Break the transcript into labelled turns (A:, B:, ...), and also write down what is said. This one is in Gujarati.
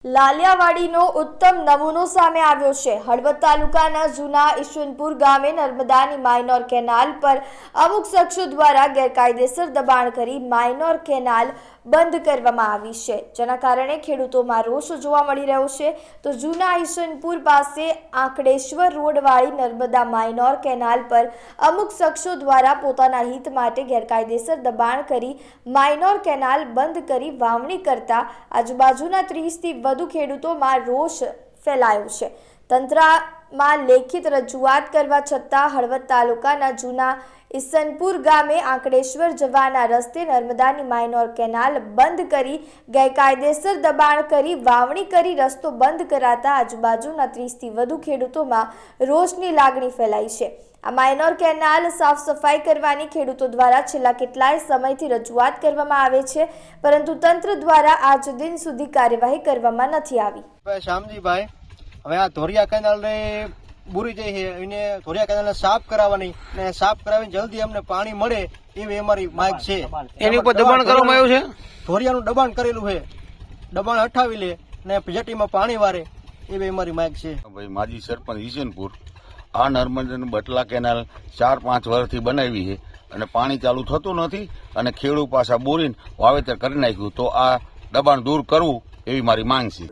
A: લાલિયાવાડીનો ઉત્તમ નમૂનો સામે આવ્યો છે। હળવદ તાલુકાના જૂના ઈશ્વરપુર ગામે નર્મદાની માઇનોર કેનાલ પર અમુક શખ્સો દ્વારા ગેરકાયદેસર દબાણ કરી માઇનોર કેનાલ બંધ કરવામાં આવી છે, જેના કારણે ખેડૂતોમાં રોષ જોવા મળી રહ્યો છે। તો જૂના ઈશ્વરપુર પાસે આંકડેશ્વર રોડવાળી નર્મદા માઇનોર કેનાલ પર અમુક શખ્સો દ્વારા પોતાના હિત માટે ગેરકાયદેસર દબાણ કરી માઇનોર કેનાલ બંધ કરી વાવણી કરતા આજુબાજુના 30 થી વધુ ખેડૂતોમાં રોષ ફેલાયો છે। તંત્રમાં લેખિત રજૂઆત કરવા છતાં હળવદ તાલુકાના જૂના ઈસનપુર ગામે આંકડેશ્વર જવાના રસ્તે નર્મદાની માઇનોર કેનાલ બંધ કરી ગેરકાયદેસર દબાણ કરી વાવણી કરી રસ્તો બંધ કરાતા આજુબાજુના 30 થી વધુ ખેડૂતોમાં રોષની લાગણી ફેલાઈ છે। આ માઇનોર કેનાલ સાફ સફાઈ કરવાની ખેડૂતો દ્વારા છેલ્લા કેટલાય સમયથી રજૂઆત કરવામાં આવે છે, પરંતુ તંત્ર દ્વારા આજ દિન સુધી કાર્યવાહી કરવામાં નથી આવી।
B: શ્યામજીભાઈ, હવે આ ધોરિયા કેનાલને બુરી જાય છે, એને ધોરિયા કેનાલને સાફ કરાવવાની અને સાફ કરાવીને જલ્દી અમને પાણી મળે એવી અમારી માંગ છે।
C: એની ઉપર દબાણ કરવામાં આવ્યું છે,
B: ધોરિયાનું દબાણ કરેલું છે, દબાણ હટાવી લે ને જેટીમાં પાણી વારે એવી અમારી માંગ છે।
D: ભાઈ માજી સરપંચ ઈસનપુર આ નર્મદાની બટલા કેનાલ 4-5 વર્ષથી બનાવી છે અને પાણી ચાલુ થતું નથી અને ખેડૂત પાછા બોરીને વાવેતર કરી નાખ્યું, તો આ દબાણ દૂર કરવું એવી મારી માંગ છે।